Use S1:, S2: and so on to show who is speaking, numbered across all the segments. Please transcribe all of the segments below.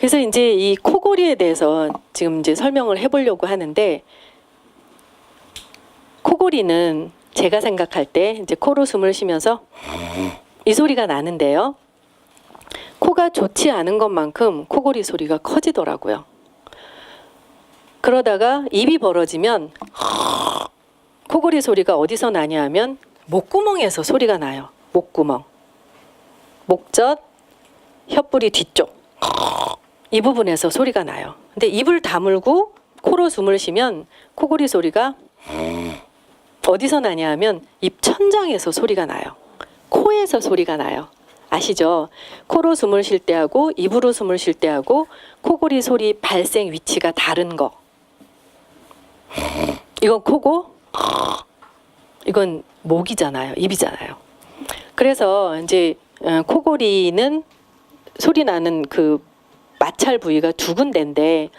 S1: 그래서 이제 이 코골이에 대해서 지금 이제 설명을 해보려고 하는데, 코골이는 제가 생각할 때 이제 코로 숨을 쉬면서 이 소리가 나는데요. 코가 좋지 않은 것만큼 코골이 소리가 커지더라고요. 그러다가 입이 벌어지면 코골이 소리가 어디서 나냐 하면 목구멍에서 소리가 나요. 목구멍. 목젖, 혀뿌리 뒤쪽. 이 부분에서 소리가 나요. 근데 입을 다물고 코로 숨을 쉬면 코골이 소리가 어디서 나냐 하면 입 천장에서 소리가 나요. 코에서 소리가 나요. 아시죠? 코로 숨을 쉴 때하고 입으로 숨을 쉴 때하고 코골이 소리 발생 위치가 다른 거. 이건 코고 이건 목이잖아요. 입이잖아요. 그래서 이제 코골이는 소리 나는 그 마찰 부위가 두 군데인데,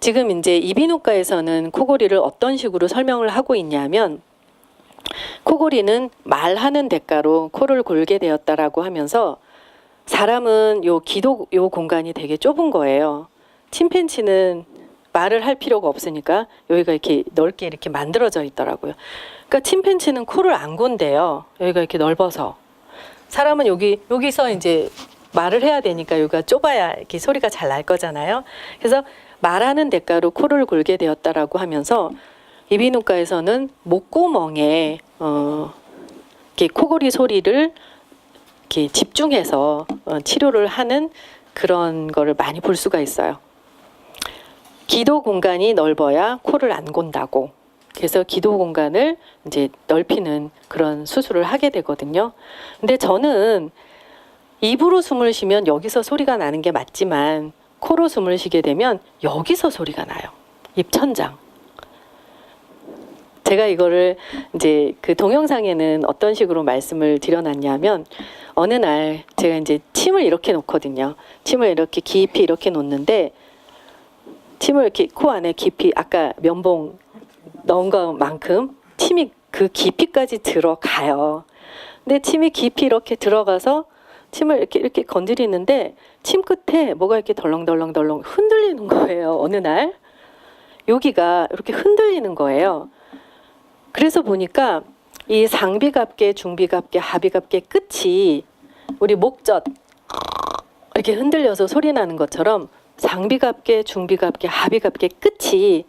S1: 지금 이제 이비인후과에서는 코골이를 어떤 식으로 설명을 하고 있냐면, 코골이는 말하는 대가로 코를 골게 되었다라고 하면서, 사람은 요 기도 요 공간이 되게 좁은 거예요. 침팬지는 말을 할 필요가 없으니까 여기가 이렇게 넓게 이렇게 만들어져 있더라고요. 그러니까 침팬지는 코를 안 곤대요. 여기가 이렇게 넓어서. 사람은 여기서 이제 말을 해야 되니까 여기가 좁아야 이렇게 소리가 잘 날 거잖아요. 그래서 말하는 대가로 코를 골게 되었다라고 하면서, 이비인후과에서는 목구멍에 이렇게 코골이 소리를 이렇게 집중해서 치료를 하는 그런 거를 많이 볼 수가 있어요. 기도 공간이 넓어야 코를 안 곤다고. 그래서 기도 공간을 이제 넓히는 그런 수술을 하게 되거든요. 근데 저는 입으로 숨을 쉬면 여기서 소리가 나는 게 맞지만, 코로 숨을 쉬게 되면 여기서 소리가 나요. 입 천장. 제가 이거를 이제 그 동영상에는 어떤 식으로 말씀을 드려놨냐면, 어느 날 제가 이제 침을 이렇게 놓거든요. 침을 이렇게 깊이 이렇게 놓는데, 침을 이렇게 코 안에 깊이 아까 면봉 넣은 것만큼 침이 그 깊이까지 들어가요. 근데 침이 깊이 이렇게 들어가서 침을 이렇게 건드리는데 침 끝에 뭐가 이렇게 덜렁덜렁 흔들리는 거예요. 어느 날 여기가 이렇게 흔들리는 거예요. 그래서 보니까 이 상비갑계, 중비갑계, 하비갑계 끝이 우리 목젖 이렇게 흔들려서 소리 나는 것처럼 상비갑계, 중비갑계, 하비갑계 끝이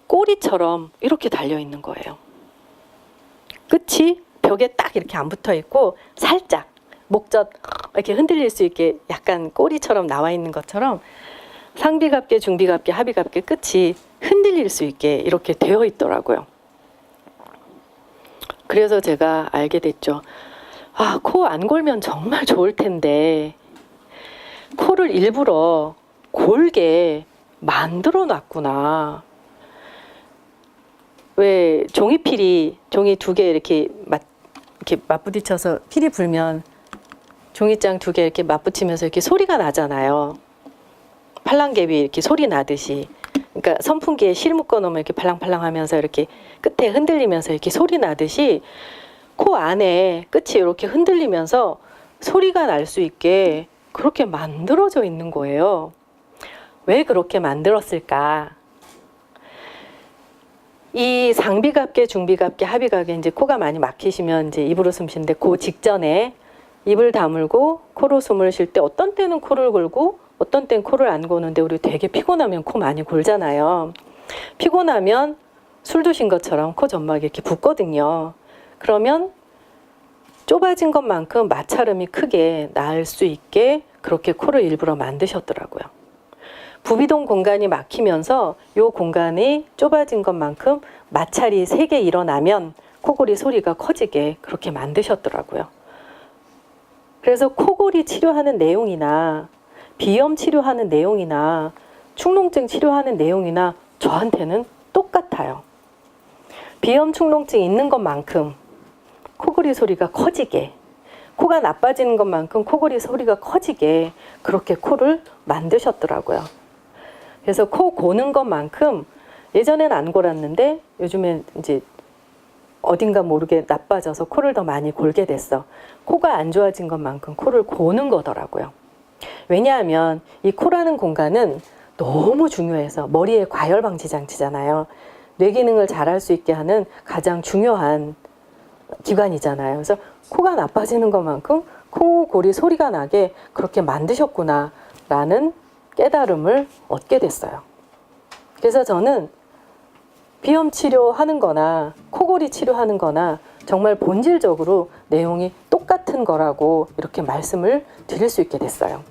S1: 꼬리처럼 이렇게 달려 있는 거예요. 끝이 벽에 딱 이렇게 안 붙어 있고 살짝 목젖 이렇게 흔들릴 수 있게 약간 꼬리처럼 나와 있는 것처럼 상비갑계, 중비갑계, 하비갑계 끝이 흔들릴 수 있게 이렇게 되어 있더라고요. 그래서 제가 알게 됐죠. 아, 코 안 골면 정말 좋을 텐데 코를 일부러 골게 만들어 놨구나. 왜 종이필이 종이 두 개 이렇게 맞부딪혀서 필이 불면 종이장 두 개 이렇게 맞붙이면서 이렇게 소리가 나잖아요. 팔랑개비 이렇게 소리 나듯이. 그러니까 선풍기에 실 묶어 놓으면 이렇게 팔랑팔랑 하면서 이렇게 끝에 흔들리면서 이렇게 소리 나듯이 코 안에 끝이 이렇게 흔들리면서 소리가 날 수 있게 그렇게 만들어져 있는 거예요. 왜 그렇게 만들었을까? 이 상비갑계, 중비갑계, 하비갑계, 이제 코가 많이 막히시면 이제 입으로 숨 쉬는데 그 직전에 입을 다물고 코로 숨을 쉴 때 어떤 때는 코를 골고 어떤 때는 코를 안 고는데, 우리 되게 피곤하면 코 많이 골잖아요. 피곤하면 술 드신 것처럼 코 점막이 이렇게 붓거든요. 그러면 좁아진 것만큼 마찰음이 크게 날 수 있게 그렇게 코를 일부러 만드셨더라고요. 부비동 공간이 막히면서 이 공간이 좁아진 것만큼 마찰이 세게 일어나면 코골이 소리가 커지게 그렇게 만드셨더라고요. 그래서 코골이 치료하는 내용이나 비염 치료하는 내용이나 축농증 치료하는 내용이나 저한테는 똑같아요. 비염 축농증 있는 것만큼 코골이 소리가 커지게, 코가 나빠지는 것만큼 코골이 소리가 커지게 그렇게 코를 만드셨더라고요. 그래서 코 고는 것만큼, 예전엔 안 골았는데 요즘엔 이제 어딘가 모르게 나빠져서 코를 더 많이 골게 됐어. 코가 안 좋아진 것만큼 코를 고는 거더라고요. 왜냐하면 이 코라는 공간은 너무 중요해서 머리의 과열 방지 장치잖아요. 뇌 기능을 잘할 수 있게 하는 가장 중요한 기관이잖아요. 그래서 코가 나빠지는 것만큼 코 골이 소리가 나게 그렇게 만드셨구나 라는 깨달음을 얻게 됐어요. 그래서 저는 비염 치료하는 거나 코골이 치료하는 거나 정말 본질적으로 내용이 똑같은 거라고 이렇게 말씀을 드릴 수 있게 됐어요.